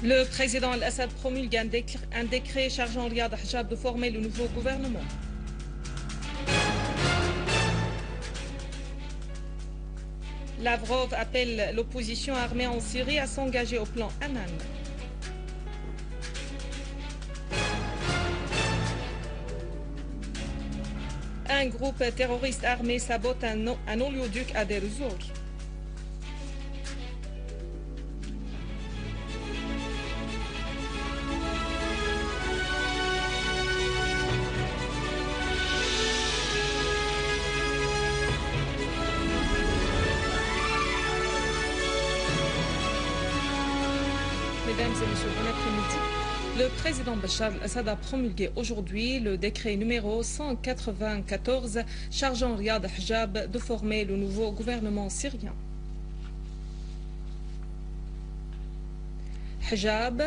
Le président Al-Assad promulgue un décret chargeant Riyad Hijab de former le nouveau gouvernement. Lavrov appelle l'opposition armée en Syrie à s'engager au plan Annan. Un groupe terroriste armé sabote un oléoduc à Deir ez-Zor. Mesdames et messieurs, bon après-midi. Le président Bachar al-Assad a promulgué aujourd'hui le décret numéro 194 chargeant Riyad Hijab de former le nouveau gouvernement syrien. Hijab,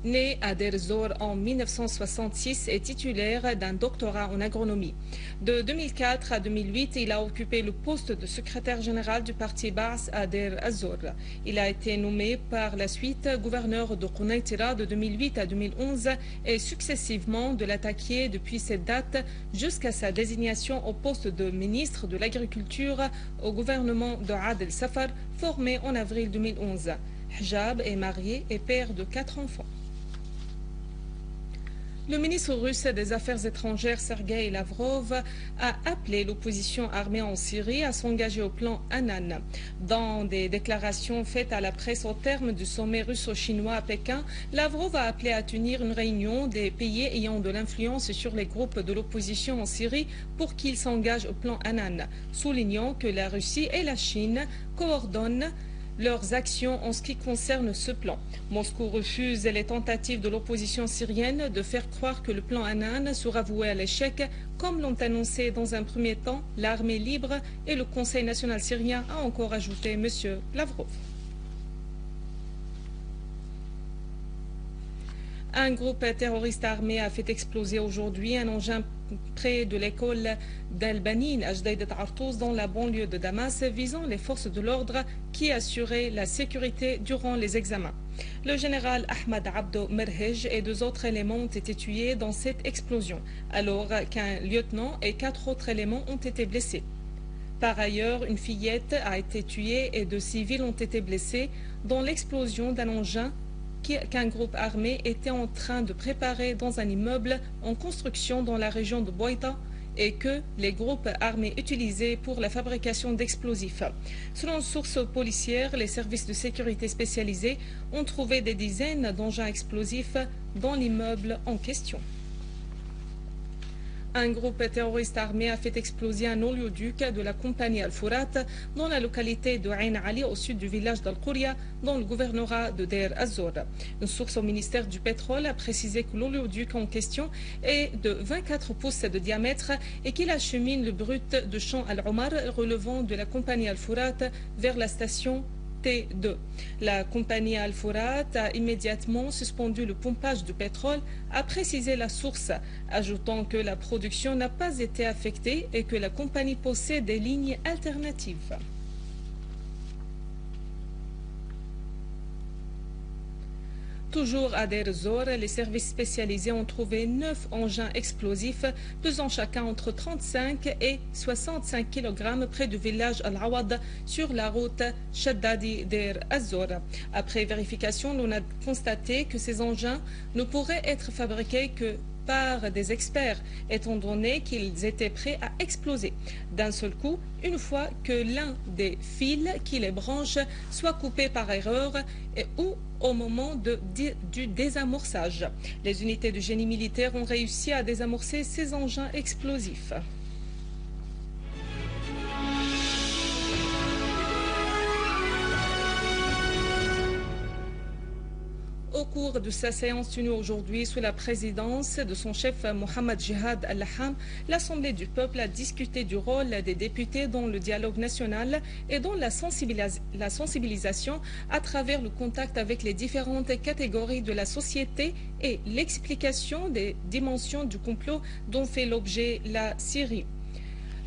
né à Deir ez-Zor en 1966, est titulaire d'un doctorat en agronomie. De 2004 à 2008, il a occupé le poste de secrétaire général du parti Baas à Deir ez-Zor. Il a été nommé par la suite gouverneur de Quneitra de 2008 à 2011 et successivement de l'attaquer depuis cette date jusqu'à sa désignation au poste de ministre de l'Agriculture au gouvernement de Adel Safar, formé en avril 2011. Hijab est marié et père de 4 enfants. Le ministre russe des Affaires étrangères Sergueï Lavrov a appelé l'opposition armée en Syrie à s'engager au plan Annan. Dans des déclarations faites à la presse au terme du sommet russo-chinois à Pékin, Lavrov a appelé à tenir une réunion des pays ayant de l'influence sur les groupes de l'opposition en Syrie pour qu'ils s'engagent au plan Annan, soulignant que la Russie et la Chine coordonnent leurs actions en ce qui concerne ce plan. Moscou refuse les tentatives de l'opposition syrienne de faire croire que le plan Annan sera voué à l'échec, comme l'ont annoncé dans un premier temps l'armée libre et le Conseil national syrien, a encore ajouté M. Lavrov. Un groupe terroriste armé a fait exploser aujourd'hui un engin près de l'école d'Al-Banin à Jdeïdet Artouz dans la banlieue de Damas, visant les forces de l'ordre qui assuraient la sécurité durant les examens. Le général Ahmad Abdo Merhej et 2 autres éléments ont été tués dans cette explosion, alors qu'un lieutenant et 4 autres éléments ont été blessés. Par ailleurs, une fillette a été tuée et 2 civils ont été blessés dans l'explosion d'un engin qu'un groupe armé était en train de préparer dans un immeuble en construction dans la région de Boïta et que les groupes armés utilisaient pour la fabrication d'explosifs. Selon sources policières, les services de sécurité spécialisés ont trouvé des dizaines d'engins explosifs dans l'immeuble en question. Un groupe terroriste armé a fait exploser un oléoduc de la compagnie Al-Furat dans la localité de Ain Ali au sud du village d'Al-Qouria dans le gouvernorat de Deir ez-Zor. Une source au ministère du pétrole a précisé que l'oléoduc en question est de 24 pouces de diamètre et qu'il achemine le brut de champ Al-Omar relevant de la compagnie Al-Furat vers la station T2. La compagnie Al-Furat a immédiatement suspendu le pompage de pétrole, a précisé la source, ajoutant que la production n'a pas été affectée et que la compagnie possède des lignes alternatives. Toujours à Deir ez-Zor, les services spécialisés ont trouvé 9 engins explosifs pesant chacun entre 35 et 65 kg près du village Al-Awad sur la route Shaddadi-Deir ez-Zor. Après vérification, on a constaté que ces engins ne pourraient être fabriqués que par des experts, étant donné qu'ils étaient prêts à exploser d'un seul coup, une fois que l'un des fils qui les branche soit coupé par erreur ou au moment du désamorçage. Les unités de génie militaire ont réussi à désamorcer ces engins explosifs. Au cours de sa séance tenue aujourd'hui sous la présidence de son chef Mohamed Jihad Al-Laham, l'Assemblée du peuple a discuté du rôle des députés dans le dialogue national et dans la sensibilisation à travers le contact avec les différentes catégories de la société et l'explication des dimensions du complot dont fait l'objet la Syrie.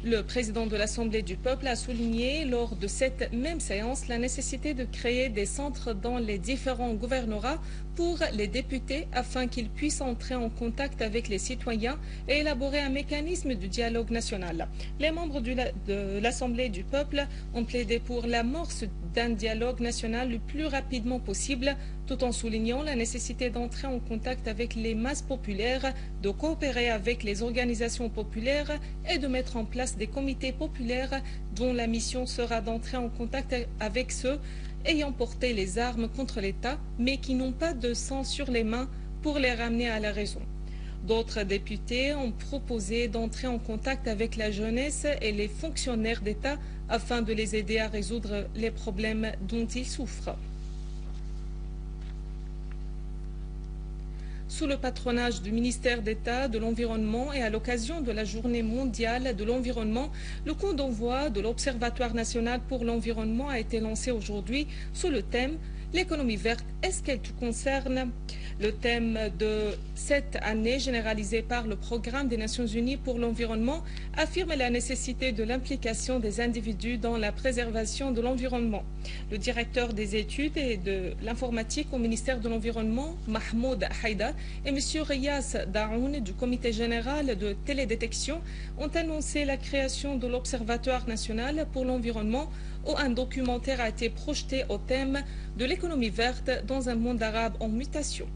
Le président de l'Assemblée du peuple a souligné lors de cette même séance la nécessité de créer des centres dans les différents gouvernorats pour les députés afin qu'ils puissent entrer en contact avec les citoyens et élaborer un mécanisme de dialogue national. Les membres de l'Assemblée du peuple ont plaidé pour l'amorce d'un dialogue national le plus rapidement possible, tout en soulignant la nécessité d'entrer en contact avec les masses populaires, de coopérer avec les organisations populaires et de mettre en place des comités populaires dont la mission sera d'entrer en contact avec ceux ayant porté les armes contre l'État, mais qui n'ont pas de sang sur les mains pour les ramener à la raison. D'autres députés ont proposé d'entrer en contact avec la jeunesse et les fonctionnaires d'État afin de les aider à résoudre les problèmes dont ils souffrent. Sous le patronage du ministère d'État de l'Environnement et à l'occasion de la Journée mondiale de l'environnement, le coup d'envoi de l'Observatoire national pour l'environnement a été lancé aujourd'hui sous le thème « L'économie verte, est-ce qu'elle te concerne ?» Le thème de cette année, généralisé par le Programme des Nations Unies pour l'environnement, affirme la nécessité de l'implication des individus dans la préservation de l'environnement. Le directeur des études et de l'informatique au ministère de l'Environnement, Mahmoud Haïda, et M. Riyas Daoun du Comité général de télédétection ont annoncé la création de l'Observatoire national pour l'environnement où un documentaire a été projeté au thème de l'économie verte dans un monde arabe en mutation.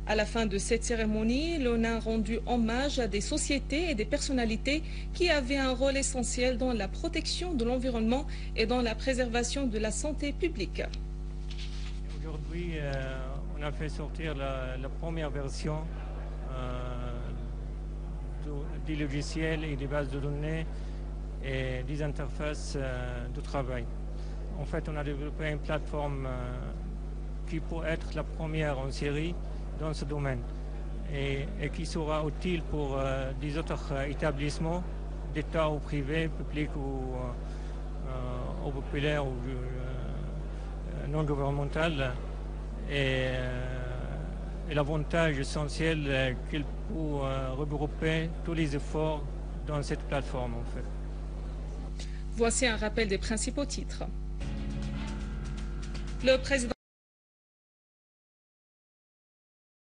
À la fin de cette cérémonie, l'on a rendu hommage à des sociétés et des personnalités qui avaient un rôle essentiel dans la protection de l'environnement et dans la préservation de la santé publique. Aujourd'hui, on a fait sortir la première version des logiciels et des bases de données et des interfaces de travail. En fait, on a développé une plateforme qui peut être la première en série dans ce domaine et qui sera utile pour des autres établissements d'État ou privés, publics ou populaires ou non gouvernemental. Et l'avantage essentiel qu'il peut regrouper tous les efforts dans cette plateforme en fait. Voici un rappel des principaux titres. Le président